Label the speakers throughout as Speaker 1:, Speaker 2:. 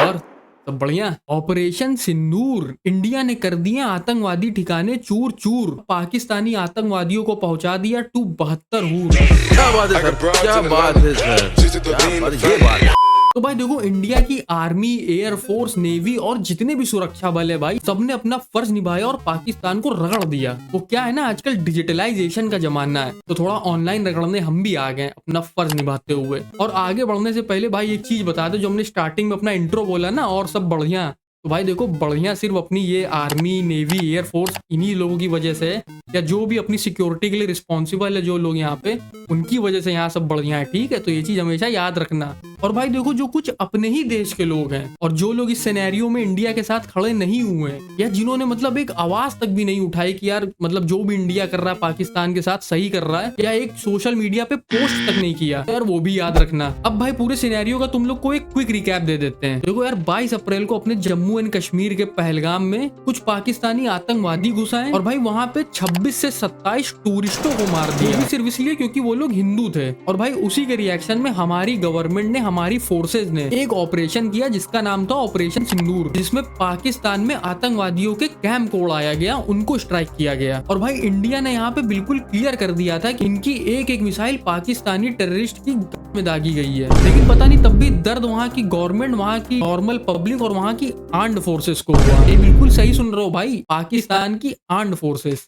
Speaker 1: और सब बढ़िया। ऑपरेशन सिंदूर, इंडिया ने कर दिए आतंकवादी ठिकाने चूर चूर, पाकिस्तानी आतंकवादियों को पहुंचा दिया 272 हूर।
Speaker 2: क्या बात है सर, क्या बात है सर, क्या बात है, ये बात है।
Speaker 1: तो भाई देखो, इंडिया की आर्मी, एयर फोर्स, नेवी और जितने भी सुरक्षा बल है भाई, सबने अपना फर्ज निभाया और पाकिस्तान को रगड़ दिया। वो क्या है ना, आजकल डिजिटलाइजेशन का जमाना है, तो थोड़ा ऑनलाइन रगड़ने हम भी आ गए अपना फर्ज निभाते हुए। और आगे बढ़ने से पहले भाई एक चीज बता दो, जो हमने स्टार्टिंग में अपना इंट्रो बोला ना, और सब बढ़िया, तो भाई देखो बढ़िया सिर्फ अपनी ये आर्मी, नेवी, एयर फोर्स, इन्हीं लोगों की वजह से, या जो भी अपनी सिक्योरिटी के लिए रिस्पॉन्सिबल है जो लोग यहाँ पे, उनकी वजह से यहाँ सब बढ़िया है। ठीक है, तो ये चीज हमेशा याद रखना। और भाई देखो, जो कुछ अपने ही देश के लोग हैं और जो लोग इस सिनेरियो में इंडिया के साथ खड़े नहीं हुए, या जिन्होंने मतलब एक आवाज तक भी नहीं उठाई कि यार मतलब जो भी इंडिया कर रहा है पाकिस्तान के साथ सही कर रहा है, या एक सोशल मीडिया पे पोस्ट तक नहीं किया, यार वो भी याद रखना। अब भाई पूरे सिनेरियो का तुम लोग को एक क्विक रिकैप दे देते हैं। देखो यार, 22 अप्रैल को अपने जम्मू एंड कश्मीर के पहलगाम में कुछ पाकिस्तानी आतंकवादी घुस आए और भाई वहां पे 26 से 27 टूरिस्टों को मार दिया, भी सिर्फ इसलिए क्योंकि वो लोग हिंदू थे। और भाई उसी के रिएक्शन में हमारी गवर्नमेंट ने, हमारी फोर्सेज ने एक ऑपरेशन किया जिसका नाम था ऑपरेशन सिंदूर, जिसमें पाकिस्तान में आतंकवादियों के कैंप को उड़ाया गया, उनको स्ट्राइक किया गया। और भाई इंडिया ने यहाँ पे बिल्कुल क्लियर कर दिया था कि इनकी एक एक मिसाइल पाकिस्तानी टेररिस्ट की में दागी गई है। लेकिन पता नहीं तब भी दर्द वहाँ की गवर्नमेंट, वहाँ की नॉर्मल पब्लिक और वहाँ की आर्म्ड फोर्सेस को हुआ। ये बिल्कुल सही सुन रहे हो भाई, पाकिस्तान की armed forces.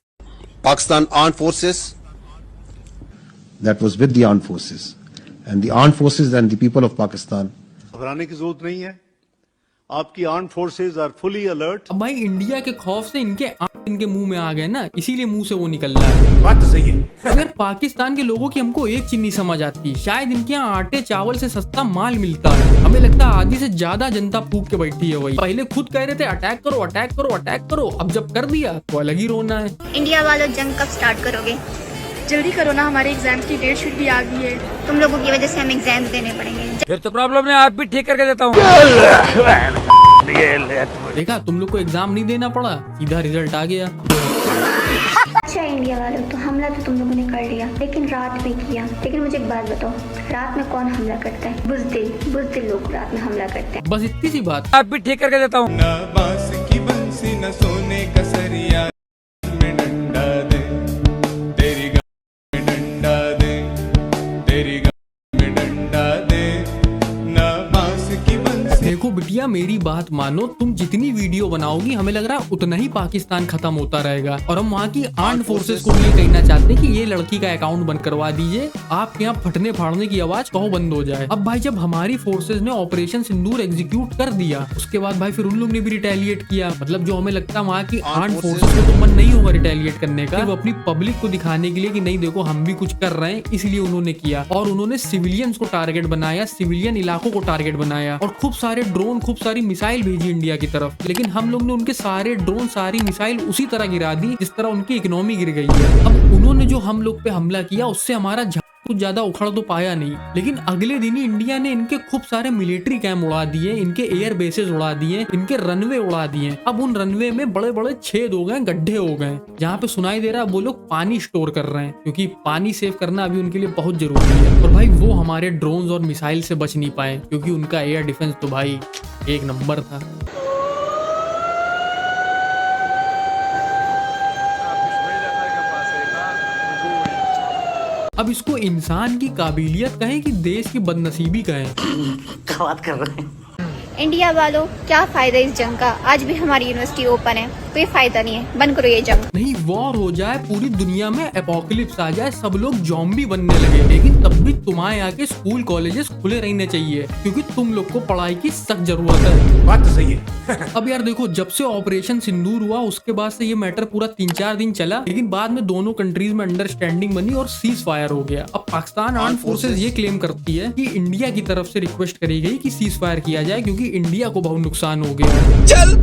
Speaker 3: Pakistan armed forces,
Speaker 4: that was with the armed forces, and the armed forces and the people of Pakistan.
Speaker 5: घबराने की जरूरत नहीं है, आपकी arm forces are fully alert.
Speaker 1: अब भाई इंडिया के खौफ से इनके मुंह में आ गए ना, इसीलिए मुंह से वो निकल रहा है।
Speaker 2: बात तो सही है।
Speaker 1: अगर पाकिस्तान के लोगों की हमको एक चीज नहीं समझ आती, शायद इनके यहाँ आटे चावल से सस्ता माल मिलता है। हमें लगता है आधी से ज्यादा जनता फूक के बैठी है वही। पहले खुद कह रहे थे अटैक करो अटैक करो अटैक करो, अब जब कर दिया तो अलग ही रोना है।
Speaker 6: इंडिया वालों जंग कब स्टार्ट करोगे?
Speaker 7: जल्दी करो ना, हमारे एग्जाम की डेट शीट भी आ गई है।
Speaker 6: तुम लोगों की वजह से हम एग्जाम देने पड़ेंगे।
Speaker 2: फिर तो प्रॉब्लम है, आप भी ठीक करके देता हूँ।
Speaker 1: देखा, तुम लोग को एग्जाम नहीं देना पड़ा, सीधा रिजल्ट आ गया।
Speaker 6: अच्छा इंडिया वालों, तो हमला तो तुम लोगों ने कर लिया, लेकिन रात में किया। लेकिन मुझे एक बात बताओ, रात में कौन हमला करता है? बुज़दिल लोग रात में हमला करते हैं।
Speaker 1: बस इतनी सी बात।
Speaker 2: आप भी ठीक करके देता हूँ।
Speaker 8: न बांस की बंसी न सोने का सरिया में डंडा दे, तेरी गाँव में डंडा दे, तेरी गाँव में डंडा दे, न बांस की बंसी।
Speaker 1: देखो बिटिया, मेरी बात मानो, तुम जितनी वीडियो बनाओगी हमें लग रहा है उतना ही पाकिस्तान खत्म होता रहेगा। और हम वहाँ की आर्म्ड फोर्सेस को ये कहना चाहते हैं कि ये लड़की का अकाउंट बंद करवा दीजिए, आपके यहाँ फटने फाड़ने की आवाज कहो बंद हो जाए। अब भाई जब हमारी फोर्सेस ने ऑपरेशन सिंदूर एग्जीक्यूट कर दिया, उसके बाद भाई फिर उन लोग ने भी रिटेलिएट किया। मतलब जो हमें लगता है वहाँ की आर्म्ड फोर्सेस को तो मन नहीं होगा रिटेलिएट करने का, वो अपनी पब्लिक को दिखाने के लिए कि नहीं देखो हम भी कुछ कर रहे हैं, इसलिए उन्होंने किया। और उन्होंने सिविलियंस को टारगेट बनाया, सिविलियन इलाकों को टारगेट बनाया, और खूब सारे ड्रोन, खूब सारी मिसाइल भेजी इंडिया की तरफ। लेकिन हम लोग ने उनके सारे ड्रोन, सारी मिसाइल उसी तरह गिरा दी जिस तरह उनकी इकोनॉमी गिर गई है। अब उन्होंने जो हम लोग पे हमला किया, उससे हमारा कुछ ज्यादा उखड़ तो पाया नहीं, लेकिन अगले दिन ही इंडिया ने इनके खूब सारे मिलिट्री कैंप उड़ा दिए, इनके एयर बेसेस उड़ा दिए, इनके रनवे उड़ा दिए। अब उन रनवे में बड़े बड़े छेद हो गए, गड्ढे हो गए, जहाँ पे सुनाई दे रहा है वो लोग पानी स्टोर कर रहे हैं, क्योंकि पानी सेव करना अभी उनके लिए बहुत जरूरी है। और भाई वो हमारे ड्रोन्स और मिसाइल से बच नहीं पाए, क्योंकि उनका एयर डिफेंस तो भाई एक नंबर था। अब इसको इंसान की काबिलियत कहें कि देश की बदनसीबी कहें।
Speaker 2: क्या बात कर रहे हैं?
Speaker 6: इंडिया वालों, क्या फायदा इस जंग का? आज भी हमारी यूनिवर्सिटी ओपन है, कोई फायदा नहीं है, बंद करो ये जंग।
Speaker 1: नहीं, वॉर हो जाए, पूरी दुनिया में एपोकलिप्स आ जाए, सब लोग ज़ॉम्बी बनने लगे, लेकिन तब भी तुम्हारे यहाँ के स्कूल कॉलेजेस खुले रहने चाहिए, क्योंकि तुम लोग को पढ़ाई की सख्त जरूरत है।
Speaker 2: बात तो सही है।
Speaker 1: अब यार देखो, जब से ऑपरेशन सिंदूर हुआ उसके बाद से ये मैटर पूरा 3-4 दिन चला, लेकिन बाद में दोनों कंट्रीज में अंडरस्टैंडिंग बनी और सीज फायर हो गया। अब पाकिस्तान आर्म्ड फोर्सेस ये क्लेम करती है कि इंडिया की तरफ से रिक्वेस्ट करी गई कि सीज फायर किया जाए, क्योंकि इंडिया को बहुत नुकसान हो गया। चल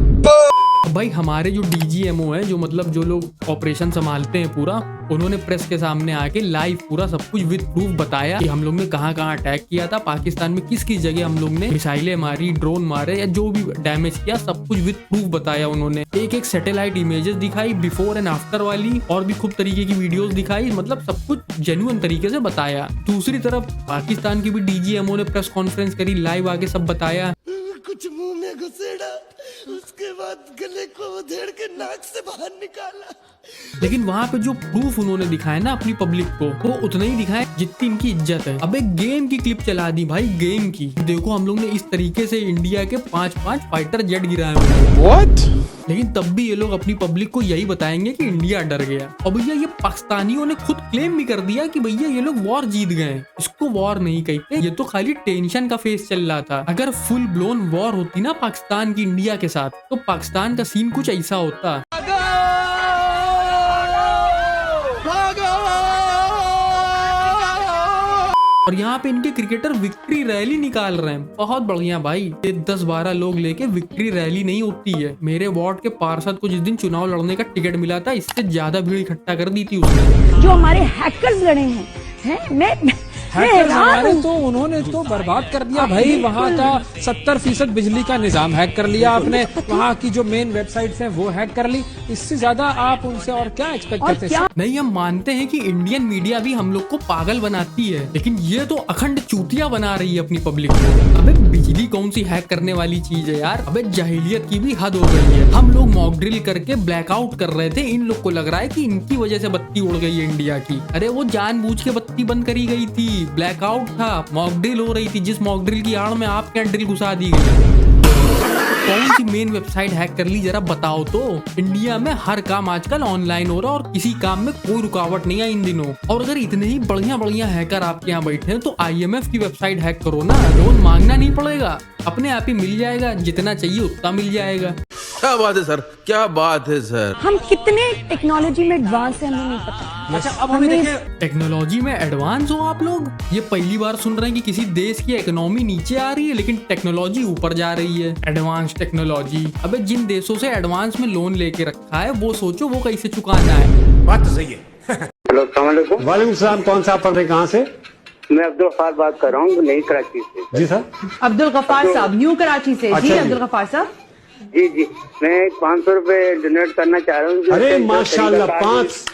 Speaker 1: भाई हमारे जो डीजीएमओ है, जो मतलब जो लोग ऑपरेशन संभालते हैं पूरा, उन्होंने प्रेस के सामने आके लाइव पूरा सब कुछ विद प्रूफ बताया कि हम लोग ने कहाँ कहाँ अटैक किया था, पाकिस्तान में किस किस जगह हम लोग ने मिसाइलें मारी, ड्रोन मारे, या जो भी डैमेज किया, सब कुछ विद प्रूफ बताया उन्होंने। एक एक सैटेलाइट इमेजेस दिखाई, बिफोर एंड आफ्टर वाली, और भी खूब तरीके की वीडियोस दिखाई, मतलब सब कुछ जेन्युइन तरीके से बताया। दूसरी तरफ पाकिस्तान की भी डीजीएमओ ने प्रेस कॉन्फ्रेंस करी, लाइव आके सब बताया।
Speaker 2: कुछ मुंह में घुसेड़ा, उसके बाद गले को उधेड़ के नाक से बाहर निकाला।
Speaker 1: लेकिन वहाँ पे जो प्रूफ उन्होंने दिखाया ना अपनी पब्लिक को, वो उतना ही दिखाया जितनी इनकी इज्जत है। अब एक गेम की क्लिप चला दी भाई, गेम की। देखो हम लोग ने इस तरीके से इंडिया के 5-5 फाइटर जेट गिराए हैं।
Speaker 2: What?
Speaker 1: लेकिन तब भी ये लोग अपनी पब्लिक को यही बताएंगे कि इंडिया डर गया। और भैया ये पाकिस्तानियों ने खुद क्लेम भी कर दिया कि भैया ये लोग वॉर जीत गए। इसको वॉर नहीं कहते, ये तो खाली टेंशन का फेस चल रहा था। अगर फुल ब्लोन वॉर होती ना पाकिस्तान की इंडिया के साथ, तो पाकिस्तान का सीन कुछ ऐसा होता। और यहाँ पे इनके क्रिकेटर विक्ट्री रैली निकाल रहे हैं, बहुत बढ़िया भाई। ये 10-12 लोग लेके विक्ट्री रैली नहीं होती है। मेरे वार्ड के पार्षद को जिस दिन चुनाव लड़ने का टिकट मिला था, इससे ज्यादा भीड़ इकट्ठा कर दी थी उसने।
Speaker 9: जो हमारे हैकर्स लड़े हैं मैं
Speaker 10: हैकर्स हमारे तो उन्होंने तो बर्बाद कर दिया भाई। वहाँ का 70% बिजली का निजाम हैक कर लिया आपने, वहाँ की जो मेन वेबसाइट्स हैं वो हैक कर ली। इससे ज्यादा आप उनसे और क्या एक्सपेक्ट करते हैं?
Speaker 1: नहीं, हम मानते हैं कि इंडियन मीडिया भी हम लोग को पागल बनाती है, लेकिन ये तो अखंड चूतिया बना रही है अपनी पब्लिक को। अबे बिजली कौन सी हैक करने वाली चीज है यार? अबे जाहिलियत की भी हद हो गई है। हम लोग मॉक ड्रिल करके ब्लैकआउट कर रहे थे, इन लोग को लग रहा है कि इनकी वजह से बत्ती उड़ गई है इंडिया की। अरे वो जानबूझ के बत्ती बंद करी गई थी, ब्लैकआउट था, मॉक ड्रिल हो रही थी, जिस मॉक ड्रिल की आड़ में आप क्या ड्रिल घुसा दी गई। कौन सी मेन वेबसाइट हैक कर ली जरा बताओ तो? इंडिया में हर काम आजकल ऑनलाइन हो रहा है और किसी काम में कोई रुकावट नहीं है इन दिनों। और अगर इतने ही बढ़िया हैकर आपके यहाँ बैठे हैं तो IMF की वेबसाइट हैक करो ना, लोन मांगना नहीं पड़ेगा, अपने आप ही मिल जाएगा, जितना चाहिए उतना मिल जाएगा।
Speaker 2: क्या बात है सर, क्या बात है सर।
Speaker 9: हम कितने टेक्नोलॉजी में एडवांस है हमें नहीं पता।
Speaker 10: अच्छा अब हमें देखिए,
Speaker 1: टेक्नोलॉजी में एडवांस हो आप लोग? ये पहली बार सुन रहे हैं कि किसी देश की इकोनॉमी नीचे आ रही है लेकिन टेक्नोलॉजी ऊपर जा रही है। Advance technology. अबे जिन देशों से एडवांस में लोन लेके रखा है वो सोचो वो कैसे चुकाना है।
Speaker 5: बात तो सही है।
Speaker 11: हेलो, अस्सलाम वालेकुम।
Speaker 4: वालेकुम सलाम। कौन सा आप पढ़ रहे, कहाँ से?
Speaker 11: मैं अब्दुल गफ्फार बात कर रहा हूँ, नई कराची से।
Speaker 4: जी सर।
Speaker 9: अब्दुल गफ्फार साहब, न्यू कराची से।
Speaker 4: अच्छा
Speaker 9: जी
Speaker 4: जी।
Speaker 9: अब्दुल गफ्फार साहब।
Speaker 11: जी मैं 500 रुपए डोनेट करना चाह रहा हूँ।
Speaker 4: अरे माशाल्लाह, 5।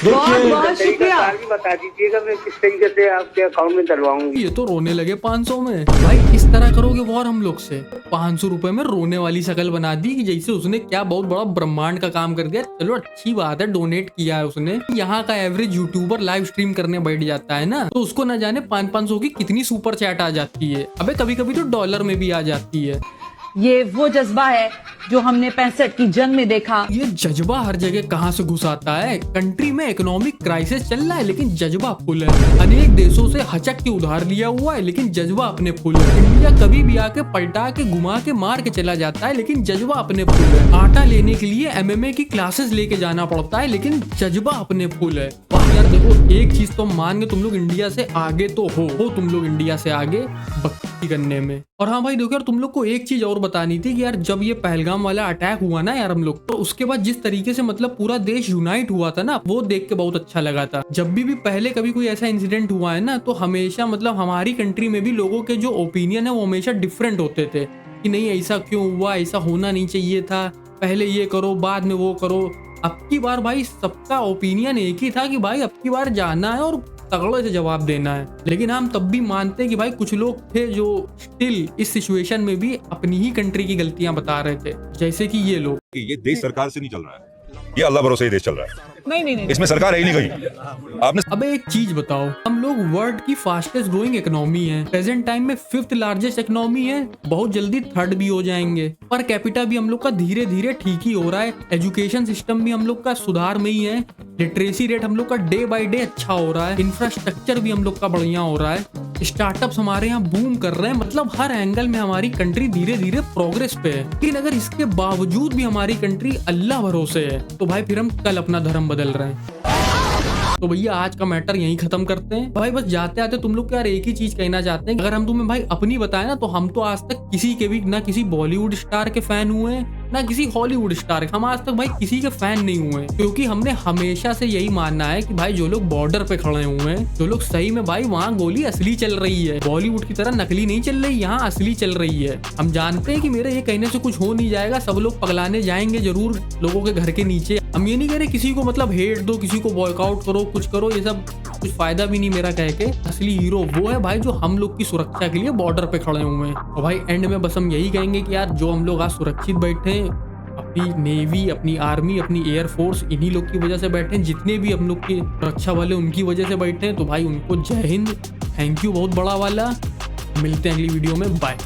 Speaker 9: बहुत शुक्रिया।
Speaker 11: भी बता दीजिएगा, मैं किस तरीके से आपके अकाउंट में डलवाऊंगी।
Speaker 1: ये तो रोने लगे 500 में। भाई किस तरह करोगे वॉर हम लोग से? 500 रुपए में रोने वाली शक्ल बना दी कि जैसे उसने क्या बहुत बड़ा ब्रह्मांड का काम कर दिया। चलो अच्छी बात है, डोनेट किया है उसने। यहाँ का एवरेज यूट्यूबर लाइव स्ट्रीम करने बैठ जाता है ना, तो उसको न जाने 500 की कितनी सुपर चैट आ जाती है। अबे कभी कभी तो डॉलर में भी आ जाती है।
Speaker 9: ये वो जज्बा है जो हमने 65 की जंग में देखा।
Speaker 1: ये जज्बा हर जगह कहाँ से घुस आता है? कंट्री में इकोनॉमिक क्राइसिस चल रहा है लेकिन जज्बा फुल है। अनेक देशों से हचक के उधार लिया हुआ है लेकिन जज्बा अपने फुल है। इंडिया कभी भी आके पलटा के घुमा के मार के चला जाता है लेकिन जज्बा अपने फुल है। आटा लेने के लिए MMA की क्लासेस लेके जाना पड़ता है लेकिन जज्बा अपने फुल है। यार देखो, एक चीज तो मान के तुम लोग इंडिया से आगे तो हो तुम लोग इंडिया से आगे भक्ति करने में। और हाँ भाई देखो यार, तुम लोग को एक चीज और बतानी थी कि यार जब ये पहलगाम वाला अटैक हुआ ना यार हम लोग, तो उसके बाद जिस तरीके से मतलब पूरा देश यूनाइट हुआ था ना, वो देख के बहुत अच्छा लगा था। जब भी पहले कभी कोई ऐसा इंसिडेंट हुआ है ना, तो हमेशा मतलब हमारी कंट्री में भी लोगों के जो ओपिनियन है वो हमेशा डिफरेंट होते थे कि नहीं ऐसा क्यों हुआ, ऐसा होना नहीं चाहिए था, पहले ये करो बाद में वो करो। अब की बार भाई सबका ओपिनियन एक ही था कि भाई अब की बार जाना है और तगड़े से जवाब देना है। लेकिन हम तब भी मानते हैं कि भाई कुछ लोग थे जो स्टिल इस सिचुएशन में भी अपनी ही कंट्री की गलतियां बता रहे थे, जैसे कि ये लोग।
Speaker 12: ये देश सरकार से नहीं चल रहा है, ये अल्लाह भरोसे ही देश चल रहा है।
Speaker 9: नहीं
Speaker 12: इसमें सरकार है ही नहीं कहीं। आपने
Speaker 1: अबे एक चीज बताओ, हम लोग वर्ल्ड की फास्टेस्ट ग्रोइंग इकोनॉमी है, प्रेजेंट टाइम में 5th लार्जेस्ट इकोनॉमी है, बहुत जल्दी 3rd भी हो जाएंगे। पर कैपिटा भी हम लोग का धीरे धीरे ठीक ही हो रहा है। एजुकेशन सिस्टम भी हम लोग का सुधार में ही है। लिटरेसी रेट हम लोग का डे बाय डे अच्छा हो रहा है। इंफ्रास्ट्रक्चर भी हम लोग का बढ़िया हो रहा है। स्टार्टअप्स हमारे यहाँ बूम कर रहे हैं। मतलब हर एंगल में हमारी कंट्री धीरे धीरे प्रोग्रेस पे है। लेकिन अगर इसके बावजूद भी हमारी कंट्री अल्लाह भरोसे है तो भाई फिर हम कल अपना धर्म बदल रहे हैं। तो भैया आज का मैटर यहीं खत्म करते हैं। भाई बस जाते आते तुम लोग यार एक ही चीज कहना चाहते हैं, अगर हम तुम्हें भाई अपनी बताए ना, तो हम तो आज तक किसी के भी ना किसी बॉलीवुड स्टार के फैन हुए ना किसी हॉलीवुड स्टार के। हम आज तक भाई किसी के फैन नहीं हुए, क्योंकि हमने हमेशा से यही मानना है कि भाई जो लोग बॉर्डर पे खड़े हुए हैं, जो लोग सही में भाई वहाँ गोली असली चल रही है, बॉलीवुड की तरह नकली नहीं चल रही, यहाँ असली चल रही है। हम जानते हैं कि मेरे ये कहने से कुछ हो नहीं जाएगा, सब लोग पगलाने जाएंगे जरूर लोगों के घर के नीचे। हम ये नहीं कह रहे किसी को मतलब हेट दो, किसी को बॉयकआउट करो, कुछ करो, ये सब कुछ फायदा भी नहीं मेरा कह के। असली हीरो वो है भाई जो हम लोग की सुरक्षा के लिए बॉर्डर पे खड़े हुए हैं। और भाई एंड में बस हम यही कहेंगे कि यार जो हम लोग आज सुरक्षित बैठे हैं, अपनी नेवी, अपनी आर्मी, अपनी एयरफोर्स, इन्हीं लोग की वजह से बैठे हैं। जितने भी हम लोग की सुरक्षा वाले उनकी वजह से बैठे हैं। तो भाई उनको जय हिंद, थैंक यू बहुत बड़ा वाला। मिलते हैं अगली वीडियो में, बाय।